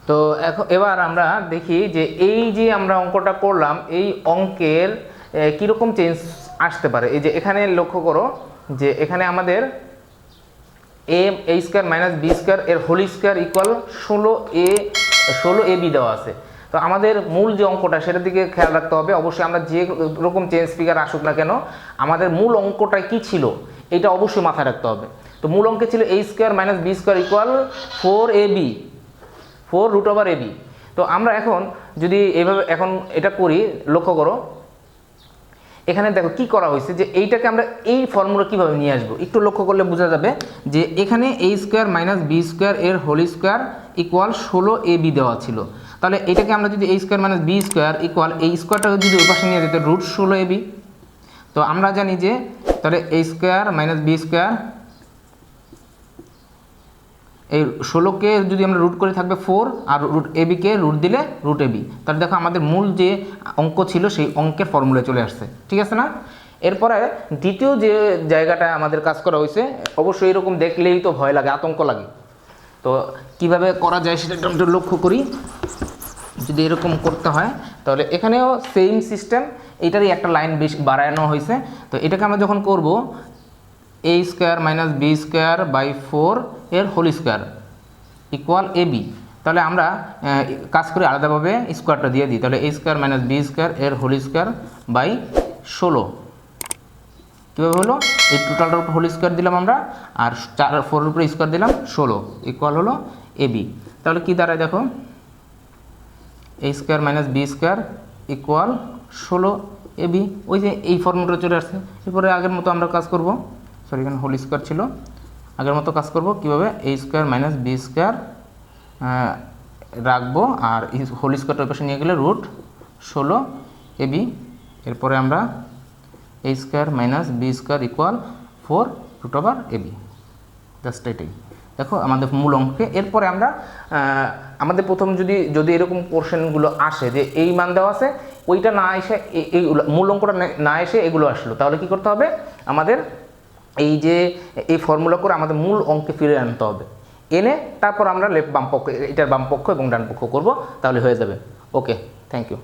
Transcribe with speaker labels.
Speaker 1: তো এবার আমরা দেখি যে এই যে আমরা অঙ্কটা করলাম এই অঙ্কের কীরকম চেঞ্জ আসতে পারে। এই যে এখানে লক্ষ্য করো যে এখানে আমাদের a square minus b square এর হোল স্কোয়ার ইকুয়াল 16ab দেওয়া আছে। তো আমাদের মূল যে অঙ্কটা সেটার দিকে খেয়াল রাখতে হবে। অবশ্যই আমরা যে রকম চেঞ্জ ফিগার আসুক না কেন আমাদের মূল অঙ্কটা কি ছিল এটা অবশ্যই মাথায় রাখতে হবে। তো মূল অঙ্কে ছিল a square minus b square equal 4ab 4√ab। তো আমরা এখন যদি এইভাবে এখন এটা করি, লক্ষ্য করো এখানে দেখো কি করা হয়েছে যে এইটাকে আমরা এই ফর্মুলা কিভাবে নিয়ে আসবো একটু লক্ষ্য করলে বোঝা যাবে যে এখানে a square minus b square এর হোল স্কোয়ার ইকুয়াল 16ab দেওয়া ছিল। তাহলে এটাকে আমরা যদি a square minus b square equal এই স্কোয়ারটাকে যদি ওই পাশে নিয়ে যেতে √16ab, তো আমরা জানি যে তাহলে a square minus b square এই 16কে যদি আমরা রুট করে থাকবে 4 আর √ab-কে রুট দিলে √ab। তাহলে দেখো আমাদের মূল যে অঙ্ক ছিল সেই অঙ্কের ফর্মুলায় চলে আসছে, ঠিক আছে না। এরপরে দ্বিতীয় যে জায়গাটা আমাদের কাজ করা হয়েছে, অবশ্যই এরকম দেখলেই তো ভয় লাগে, আতঙ্ক লাগে। তো কিভাবে করা যায় সেটা একটু লক্ষ্য করি। যদি এরকম করতে হয় তাহলে এখানেও সেম সিস্টেম, এটারই একটা লাইন বেশি বাড়ানো হয়েছে। তো এটাকে আমরা যখন করব a square minus b square by 4 এর হোল স্কোয়ার ইকুয়াল ab, তাহলে আমরা কাজ করে আলাদাভাবে স্কোয়ারটা দিয়ে দিই। তাহলে a square minus b square এর হোল স্কোয়ার বাই 16 কীভাবে হলো, এই টোটালটার উপর হোল স্কোয়ার দিলাম আমরা আর 4 আর 4 এর উপরে স্কোয়ার দিলাম 16 ইকুয়াল হলো ab। তাহলে কি দাঁড়ায় দেখো a square minus b square equal 16ab, ওই যে এই ফর্মুলাটা চলে আসছে। এরপরে আগের মতো আমরা কাজ করব, সরি এখানে হোল স্কোয়ার ছিল, আগের মতো কাজ করব কীভাবে a square minus b square রাখবো আর হোল স্কোয়ারটা ওই পাশে নিয়ে গেলে √16ab। এরপরে আমরা a square minus b square equal 4√ab, just এটাই দেখো আমাদের মূল অঙ্কে। এরপরে আমরা আমাদের প্রথম যদি এরকম পোর্শনগুলো আসে যে এই মান দেওয়া আছে ওইটা না এসে এই মূল অঙ্কটা না এসে এগুলো আসলো, তাহলে কি করতে হবে আমাদের এই যে এই ফর্মুলা করে আমাদের মূল অঙ্কে ফিরে আনতে হবে, এনে তারপর আমরা বাম পক্ষ এটার বাম পক্ষ এবং ডান পক্ষ করব, তাহলে হয়ে যাবে। ওকে, থ্যাংক ইউ।